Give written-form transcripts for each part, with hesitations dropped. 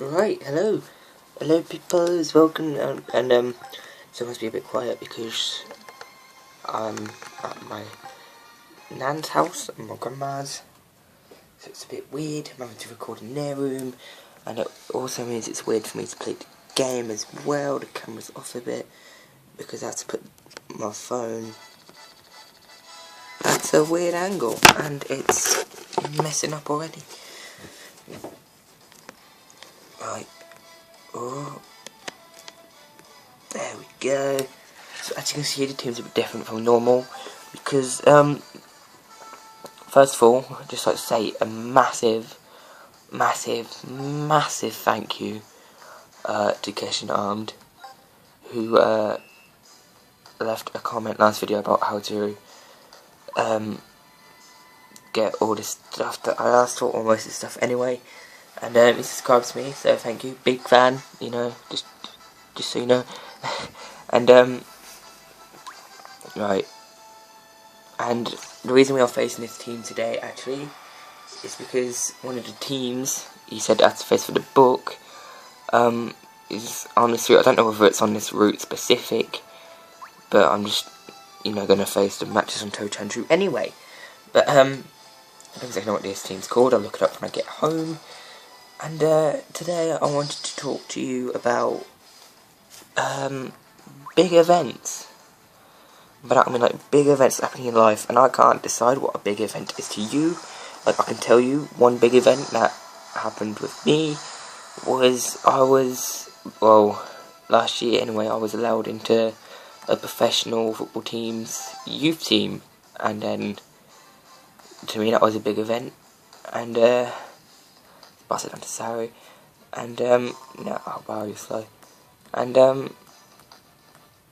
Right, hello people, welcome, so I must be a bit quiet because I'm at my nan's house, and my grandma's, so it's a bit weird. I'm having to record in their room, and it also means it's weird for me to play the game as well. The camera's off a bit, because I have to put my phone at a weird angle, and it's messing up already. Right. Oh, there we go. So as you can see, the team's a bit different from normal because, first of all, I'd just like to say a massive thank you to Keshin Armed, who left a comment last video about how to get all this stuff that I asked for, or most of the stuff anyway. And he subscribes to me, so thank you, big fan, you know, just so you know. And right, and the reason we are facing this team today actually is because one of the teams, he said had to face for the book, is on this route. I don't know whether it's on this route specific, but I'm just, you know, gonna face the matches on Tochanju anyway. But I don't exactly know what this team's called. I'll look it up when I get home. And today I wanted to talk to you about big events. But I mean, like, big events happening in life, and I can't decide what a big event is to you. Like, I can tell you one big event that happened with me was last year anyway, I was allowed into a professional football team's youth team, and then to me that was a big event. And pass it on to Sari, and no, oh wow, you're slow. And then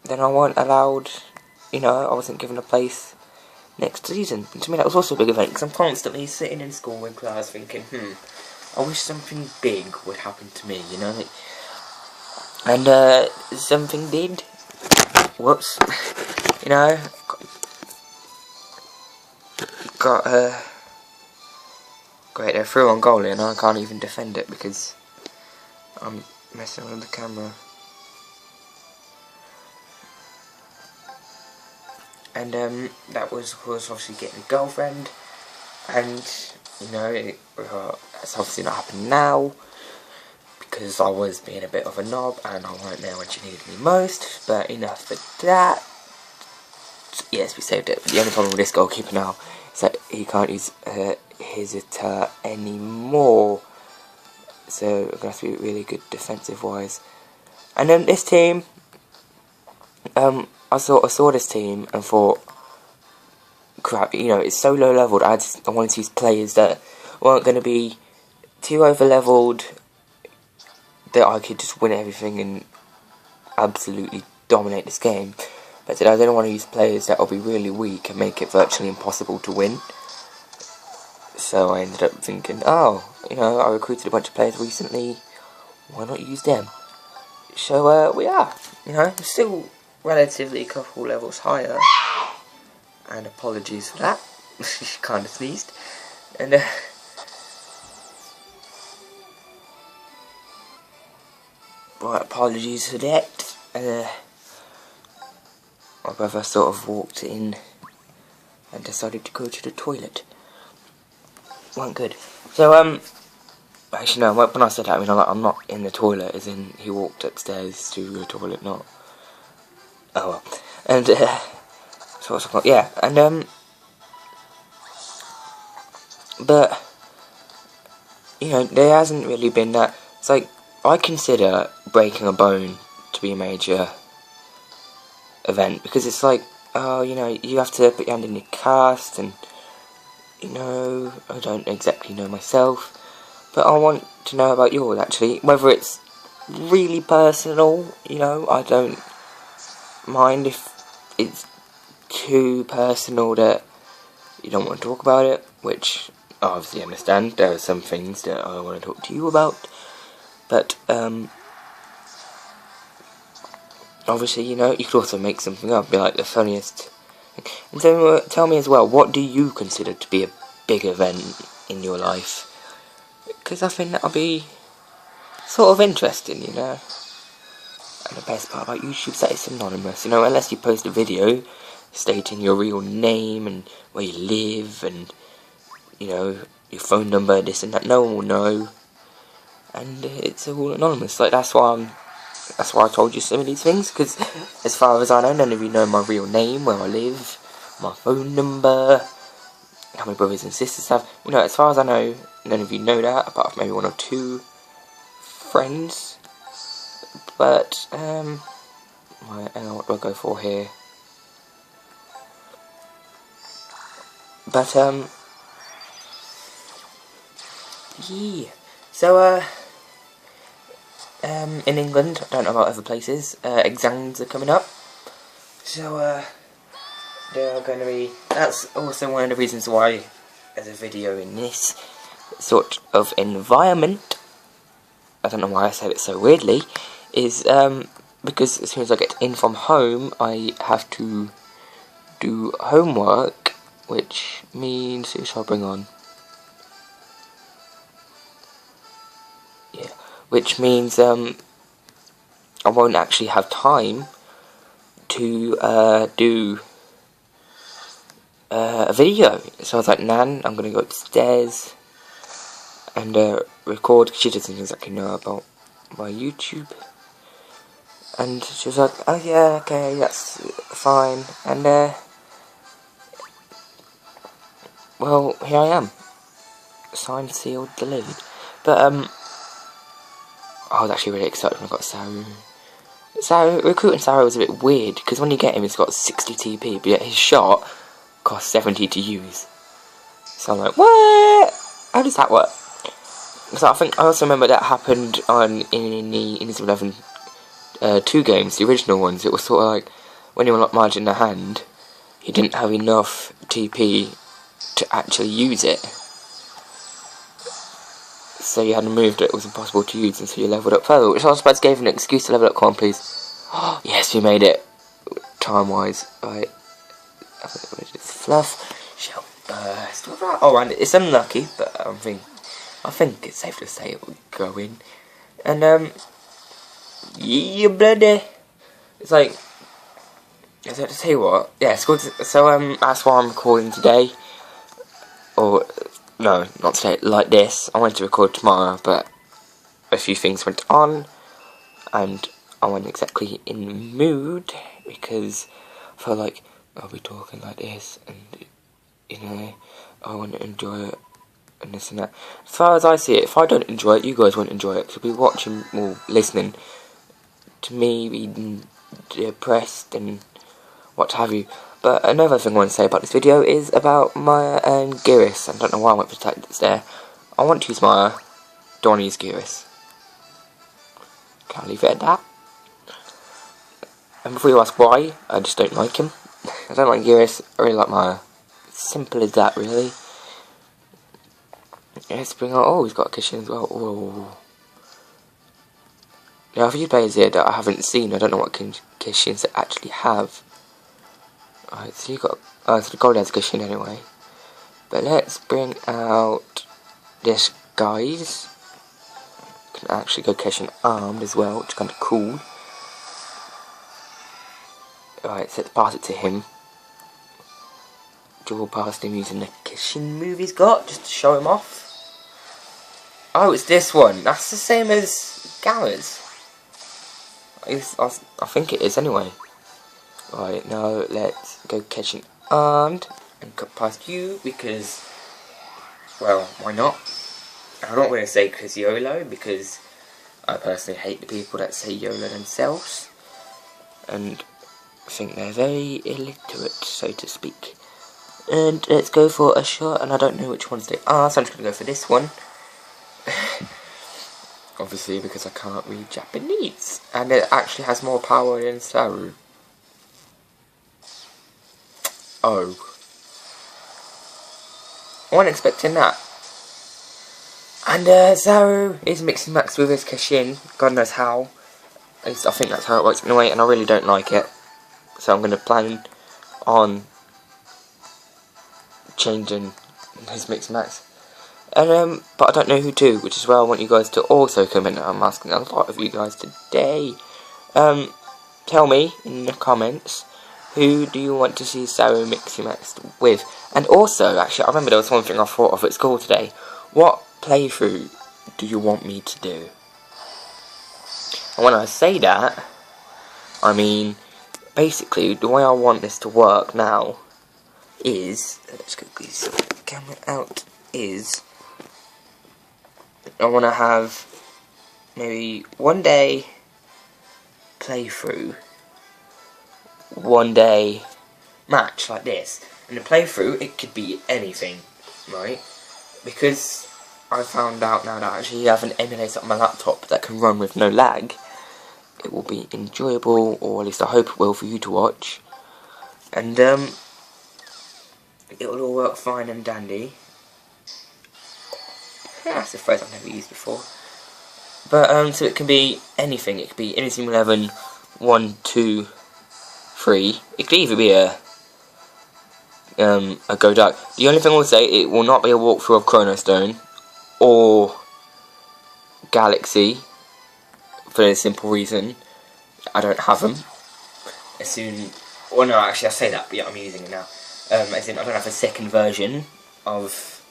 I wasn't allowed, you know, I wasn't given a place next season. And to me that was also a big event, because I'm constantly sitting in school in class thinking, I wish something big would happen to me, you know. And something did. Whoops. You know, got great, they're through on goal, and I can't even defend it because I'm messing with the camera. And that was obviously getting a girlfriend, and you know, it's obviously not happening now because I was being a bit of a knob and I weren't there when she needed me most. But enough of that. Yes, we saved it. But the only problem with this goalkeeper now is that he can't use his attack anymore, so we're going to have to be really good defensive wise. And then this team, I saw this team and thought, crap, you know, it's so low leveled. I wanted to use players that weren't going to be too over leveled, that I could just win everything and absolutely dominate this game. But I didn't want to use players that will be really weak and make it virtually impossible to win. So I ended up thinking, oh, you know, I recruited a bunch of players recently, why not use them? So we are, you know, still relatively a couple levels higher, and apologies for that, kind of sneezed, and right, apologies for that. My brother sort of walked in and decided to go to the toilet. Weren't good. So actually no, when I said that, I mean, I'm not in the toilet, as in he walked upstairs to the toilet, not. Oh well. And so what's it called? Yeah, and but you know, there hasn't really been that. It's like, I consider breaking a bone to be a major event, because it's like, oh, you know, you have to put your hand in your cast, and you know, I don't exactly know myself, but I want to know about yours actually, whether it's really personal, you know, I don't mind if it's too personal that you don't want to talk about it, which I obviously understand. There are some things that I want to talk to you about, but obviously, you know, you could also make something up, be like the funniest. And so tell me as well, what do you consider to be a big event in your life? Because I think that'll be sort of interesting, you know. And the best part about YouTube is that it's anonymous, you know, unless you post a video stating your real name and where you live and, you know, your phone number, this and that, no one will know. And it's all anonymous. Like, that's why I told you some of these things, because as far as I know, none of you know my real name, where I live, my phone number, how many brothers and sisters I have. You know, as far as I know, none of you know that, apart from maybe 1 or 2 friends. But, right, hang on, what do I go for here? But, yeah. So, in England, I don't know about other places, exams are coming up. So, there are going to be, that's also one of the reasons why there's a video in this sort of environment. I don't know why I said it so weirdly, is, because as soon as I get in from home, I have to do homework, which means, who shall I bring on? Yeah, which means, I won't actually have time to, do a video. So I was like, Nan, I'm gonna go upstairs and record, because she doesn't exactly know about my YouTube. And she was like, oh yeah, okay, that's fine. And well, here I am, signed, sealed, delivered. But I was actually really excited when I got Saru. Recruiting Saru was a bit weird, because when you get him, he's got 60 TP, but yet his shot costs 70 to use. So I'm like, what? How does that work? So I also remember that happened in the Inazuma 11 2 games, the original ones. It was sort of like, when you unlocked Margin in the hand, he didn't have enough TP to actually use it. So you had a move that was impossible to use, and so you leveled up further, which I suppose gave an excuse to level up. Come on, please. Yes, we made it. Time-wise. Right. It's fluff. Shell burst. Oh, and it's unlucky, but I think it's safe to say it will go in. And, yeah, bloody. It's like, I have to tell you what. Yeah, so that's why I'm recording today. Or, no, not today, like this. I wanted to record tomorrow, but a few things went on, and I wasn't exactly in the mood, because I felt like I'll be talking like this, and, you know, I want to enjoy it, and this and that. As far as I see it, if I don't enjoy it, you guys won't enjoy it, because you'll be watching or listening to me being depressed and what have you. But another thing I want to say about this video is about Maya and Gyris. I don't know why I went for tactics there. I want to use Maya, don't want to use Gyris. Can I leave it at that? And before you ask why, I just don't like him. I don't like Gyris, I really like Maya. Simple as that, really. Let's bring out, oh, he's got a Kishin as well. Oh. Now, a few players here that I haven't seen, I don't know what Kishins they actually have. Alright, so you got, so the gold has a Kishin anyway. But let's bring out this guys. Can actually go Kishin armed as well, which is kind of cool. Alright, so let's pass it to him. Draw past him using the Kishin move he's got, just to show him off. Oh, it's this one. That's the same as Gamma's. I think it is anyway. Right, now let's go Kishin armed and cut past you because, well, why not? I'm not going to say because YOLO, because I personally hate the people that say YOLO themselves, and I think they're very illiterate, so to speak. And let's go for a shot, and I don't know which ones they are, so I'm just going to go for this one. Obviously, because I can't read Japanese, and it actually has more power than Saru. Oh. I wasn't expecting that. And Saru is mixing max with his Kishin, God knows how. At least I think that's how it works in a way, and I really don't like it. So I'm going to plan on changing his mix max. And but I don't know who to, which is why I want you guys to also comment. I'm asking a lot of you guys today. Tell me in the comments, who do you want to see Saru Mixie Maxed with? And also, actually, I remember there was one thing I thought of at school today. What playthrough do you want me to do? And when I say that, I mean, basically, the way I want this to work now is, let's quickly sort the camera out, is, I want to have maybe one day playthrough, one day match like this. And the playthrough, it could be anything, right? Because I found out now that I actually have an emulator on my laptop that can run with no lag. It will be enjoyable, or at least I hope it will, for you to watch. And it will all work fine and dandy. That's a phrase I've never used before. But so it can be anything. It could be Inazuma 11, 1, 2, 3. It could either be a Go Dark. The only thing I will say, it will not be a walkthrough of Chrono Stone or Galaxy, for the simple reason I don't have them. Well, no, actually I say that, but yeah, I'm using it now. As in, I don't have a second version of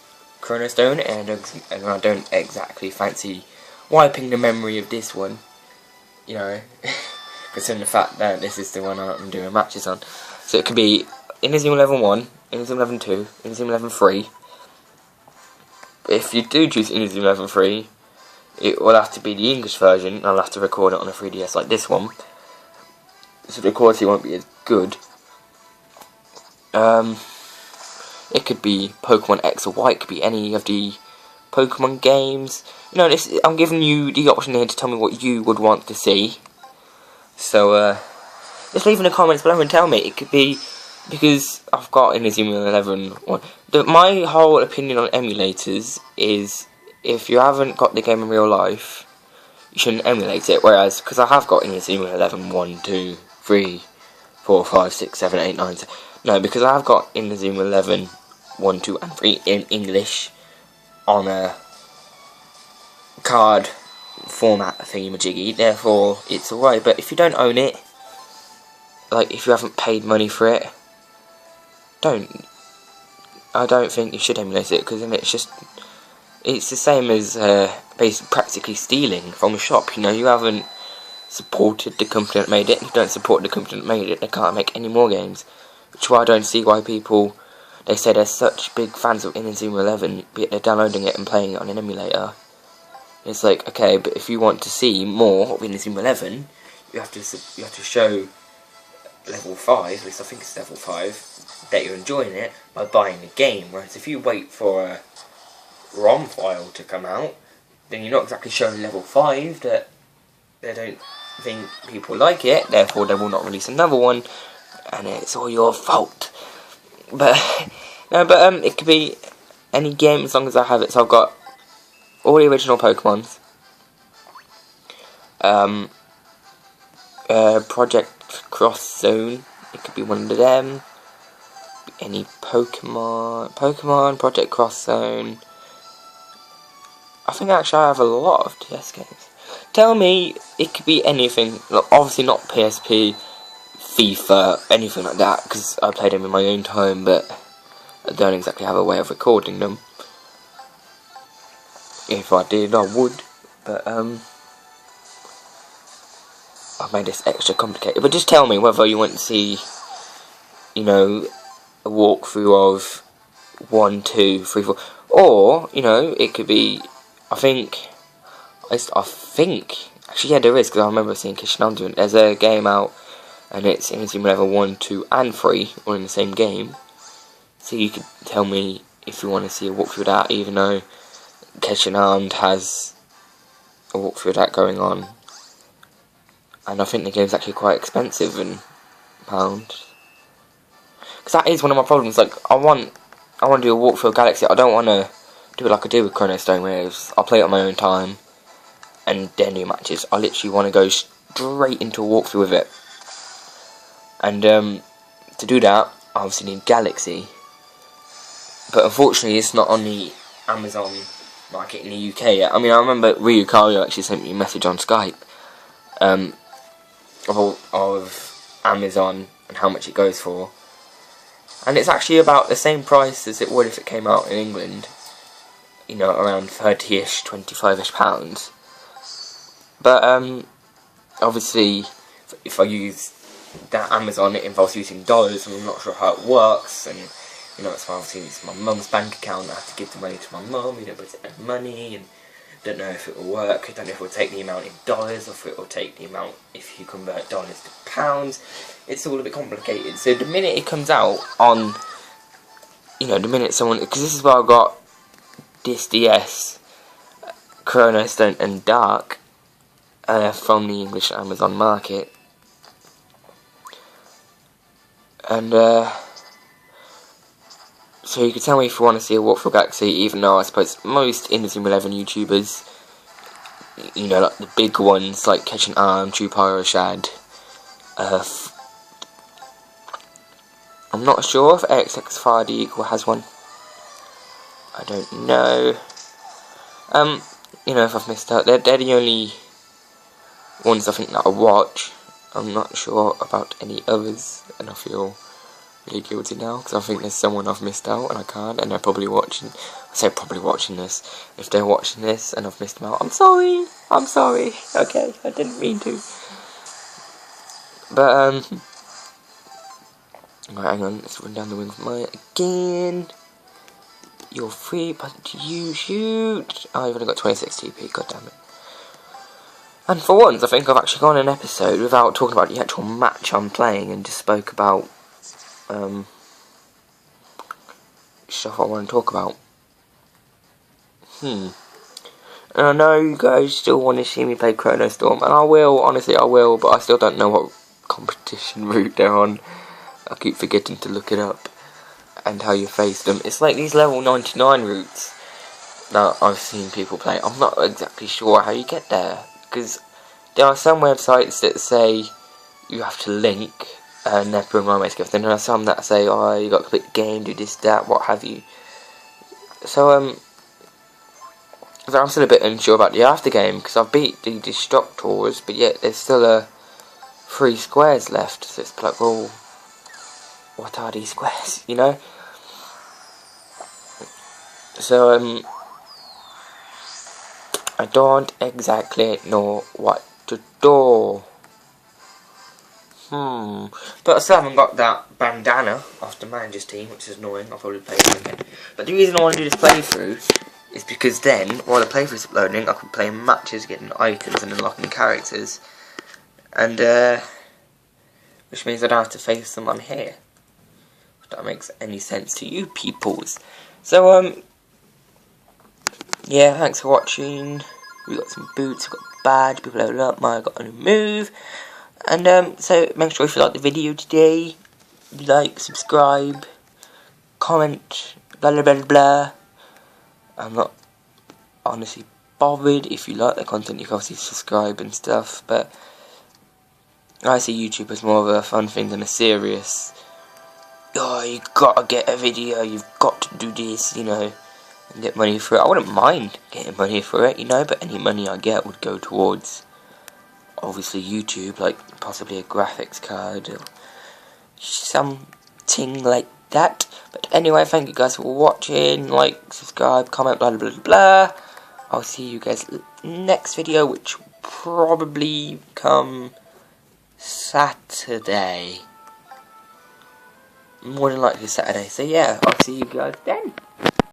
Chrono Stone, and I don't exactly fancy wiping the memory of this one, you know, considering the fact that this is the one I'm doing matches on. So it could be Inazuma 11 1, Inazuma 11 2, Inazuma 11 3. But if you do choose Inazuma 11 3, it will have to be the English version, and I'll have to record it on a 3DS like this one, so the quality won't be as good. It could be Pokemon X or Y, it could be any of the Pokemon games. You know, I'm giving you the option here to tell me what you would want to see. So, just leave in the comments below and tell me. It could be, because I've got Inazuma 11 1. My whole opinion on emulators is, if you haven't got the game in real life, you shouldn't emulate it. Whereas, because I have got Inazuma 11 1, 2, 3, 4, 5, 6, 7, 8, 9, 10. No, because I have got Inazuma 11 1, 2, and 3 in English on a card format thingy-majiggy, therefore it's alright. But if you don't own it, like if you haven't paid money for it, I don't think you should emulate it, because then it's the same as basically practically stealing from a shop. You know, you haven't supported the company that made it. If you don't support the company that made it, they can't make any more games. Which is why I don't see why people, they say they're such big fans of Inazuma 11, but they're downloading it and playing it on an emulator. It's like, okay, but if you want to see more of Inazuma 11, you have to show level 5, at least I think it's level 5, that you're enjoying it by buying the game. Whereas if you wait for a ROM file to come out, then you're not exactly showing level 5 that they don't think people like it, therefore they will not release another one, and it's all your fault. But no, but it could be any game as long as I have it. So I've got all the original Pokemons, Project Cross Zone, it could be one of them. Any Pokemon, Project Cross Zone. I think actually I have a lot of DS games. Tell me, it could be anything. Look, obviously not PSP, FIFA, anything like that, because I played them in my own time, but I don't exactly have a way of recording them. If I did, I would, but I've made this extra complicated. But just tell me whether you want to see, you know, a walkthrough of 1, 2, 3, 4, or, you know, it could be, I think, actually yeah, there is, because I remember seeing Kishinan doing it. There's a game out, and it's Inazuma level 1, 2, and 3, all in the same game. So you could tell me if you want to see a walkthrough of that, even though Kishinan has a walkthrough of that going on. And I think the game's actually quite expensive in pounds. Because that is one of my problems. Like, I want to do a walkthrough of Galaxy. I don't want to do it like I do with Chrono Stone, where I'll play it on my own time and then do matches. I literally want to go straight into a walkthrough with it. And to do that, I obviously need Galaxy. But unfortunately, it's not on the Amazon market in the UK yet. I mean, I remember Ryukario actually sent me a message on Skype of Amazon and how much it goes for, and it's actually about the same price as it would if it came out in England. You know, around 30-ish, 25-ish pounds. But obviously, if I use that Amazon, it involves using dollars, and I'm not sure how it works. And you know, it's obviously it's my mum's bank account. I have to give the money to my mum. You know, but it's money, and don't know if it will work. I don't know if it will take the amount in dollars, or if it will take the amount if you convert dollars to pounds. It's all a bit complicated. So the minute it comes out on, you know, the minute someone, because this is where I got this DS, Chrono, Stone and Dark, from the English Amazon market. And so you can tell me if you want to see a walkthrough Galaxy, even though I suppose most Inazuma 11 YouTubers, you know, like the big ones like Catch an Arm, True Pyro Shad, I'm not sure if XX Friday Equal has one. I don't know. You know, if I've missed out, they're the only ones I think that I watch. I'm not sure about any others, and I feel really guilty now, because I think there's someone I've missed out and I can't, and they're probably watching, I say probably watching this, if they're watching this and I've missed them out, I'm sorry, okay, I didn't mean to. But, right, hang on, let's run down the wing of mine again. You're free, but you shoot. Oh, I've only got 26 TP, god damn it. And for once, I think I've actually gone an episode without talking about the actual match I'm playing, and just spoke about stuff I want to talk about. And I know you guys still want to see me play Chrono Storm, and I will, honestly I will, but I still don't know what competition route they're on. I keep forgetting to look it up, and how you face them. It's like these level 99 routes that I've seen people play. I'm not exactly sure how you get there, because there are some websites that say you have to link and then bring my mates together. Then there are some that say, oh, you got to complete the game, do this, that, what have you. So I'm still a bit unsure about the after game, because I've beat the Destructors, but yet there's still 3 squares left. So it's like, well, what are these squares, you know? So I don't exactly know what to do. But I still haven't got that bandana off the manager's team, which is annoying. I'll probably play it again. But the reason I want to do this playthrough is because then, while the playthrough's uploading, I can play matches, getting items and unlocking characters. And, which means I don't have to face them on here. If that makes any sense to you peoples. So, yeah, thanks for watching. We got some boots, we got a badge, people leveled up, I got a new move. And so make sure if you like the video today, like, subscribe, comment, blah blah blah blah. I'm not honestly bothered. If you like the content, you can obviously subscribe and stuff, but I see YouTube as more of a fun thing than a serious, oh, you gotta get a video, you've got to do this, you know, and get money for it. I wouldn't mind getting money for it, you know, but any money I get would go towards, obviously, YouTube, like possibly a graphics card or something like that. But anyway, thank you guys for watching. Like, subscribe, comment, blah blah blah blah. I'll see you guys next video, which will probably come Saturday. More than likely Saturday. So yeah, I'll see you guys then.